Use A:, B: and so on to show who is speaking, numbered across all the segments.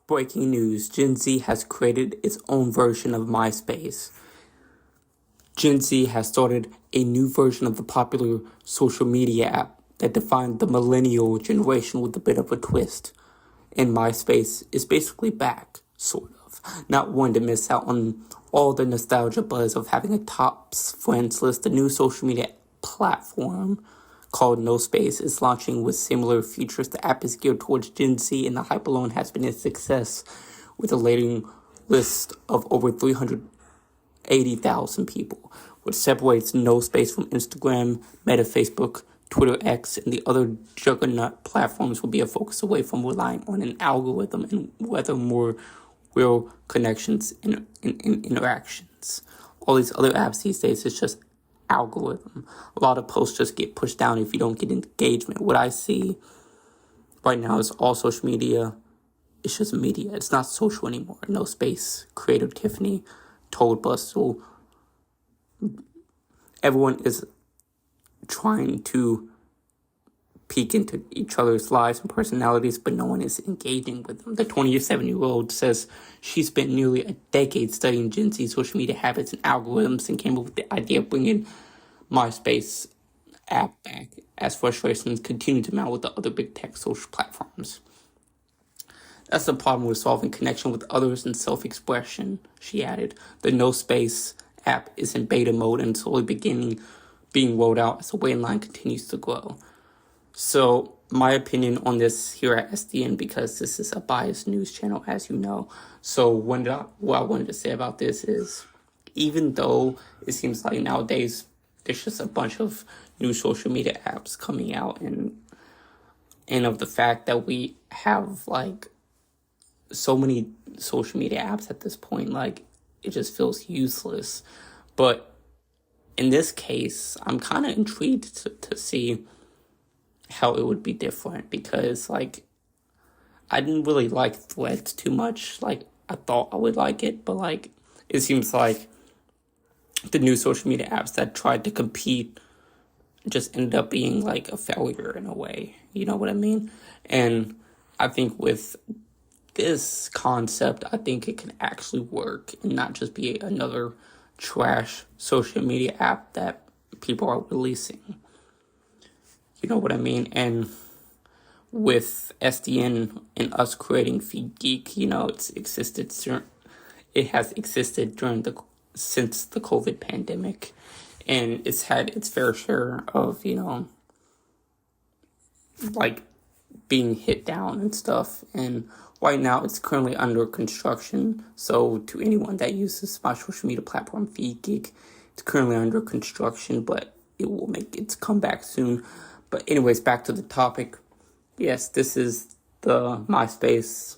A: Breaking news, Gen Z has created its own version of MySpace. Gen Z has started a new version of the popular social media app that defined the millennial generation with a bit of a twist. And MySpace is basically back, sort of. Not one to miss out on all the nostalgia buzz of having a top friends list. The new social media platform called NoSpace is launching with similar features. The app is geared towards Gen Z, and the hype alone has been a success with a rating list of over 380,000 people, which separates NoSpace from Instagram, Meta, Facebook, Twitter X, and the other juggernaut platforms will be a focus away from relying on an algorithm and whether more real connections and interactions. All these other apps these days is just algorithm. A lot of posts just get pushed down if you don't get engagement. What I see right now is all social media. It's just media. It's not social anymore. NoSpace creator Tiffany told us so. Everyone is trying to peek into each other's lives and personalities, but no one is engaging with them. The 27-year-old says she spent nearly a decade studying Gen Z social media habits and algorithms and came up with the idea of bringing MySpace app back as frustrations continue to mount with the other big tech social platforms. That's the problem with solving connection with others and self-expression, she added. The NoSpace app is in beta mode and slowly being rolled out as the waiting line continues to grow. So my opinion on this here at SDN, because this is a biased news channel, as you know. So what I wanted to say about this is, even though it seems like nowadays there's just a bunch of new social media apps coming out, and of the fact that we have like so many social media apps at this point, like it just feels useless. But in this case, I'm kind of intrigued to see how it would be different, because like I didn't really like Threads too much. Like I thought I would like it, but like it seems like the new social media apps that tried to compete just ended up being like a failure in a way. You know what I mean? And I think with this concept, I think it can actually work and not just be another trash social media app that people are releasing. You know what I mean? And with SDN and us creating Feed Geek, you know, it has existed since the COVID pandemic, and it's had its fair share of, you know, like being hit down and stuff. And right now it's currently under construction. So to anyone that uses my social media platform, Feed Geek, it's currently under construction, but it will make its comeback soon. But anyways, back to the topic. Yes, this is the MySpace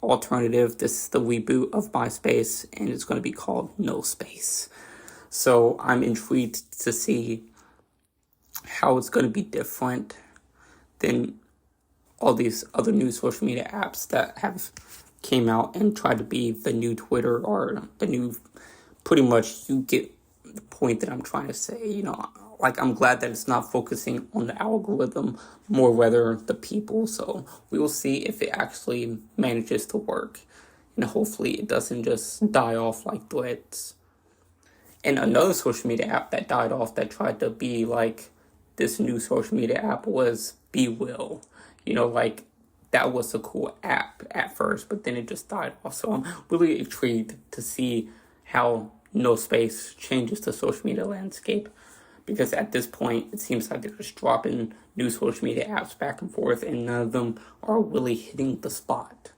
A: alternative. This is the reboot of MySpace, and it's going to be called NoSpace. So I'm intrigued to see how it's going to be different than all these other new social media apps that have came out and tried to be the new Twitter or the new, pretty much you get the point that I'm trying to say. You know, like I'm glad that it's not focusing on the algorithm, more rather the people. So we will see if it actually manages to work, and hopefully it doesn't just die off like Threads. And another social media app that died off that tried to be like this new social media app was Be Will. You know, like that was a cool app at first, but then it just died off. So I'm really intrigued to see how NoSpace changes the social media landscape, because at this point it seems like they're just dropping new social media apps back and forth, and none of them are really hitting the spot.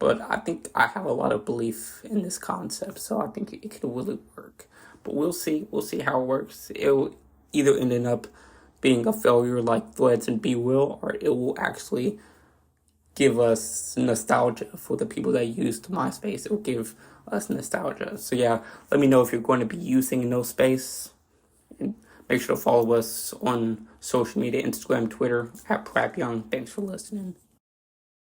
A: But I think I have a lot of belief in this concept, so I think it could really work. But we'll see. We'll see how it works. It will either end up being a failure like Threads and Be Will, or it will actually give us nostalgia for the people that used MySpace. It will give us nostalgia. So yeah, let me know if you're going to be using NoSpace. And make sure to follow us on social media, Instagram, Twitter, @PrapYoung. Thanks for listening.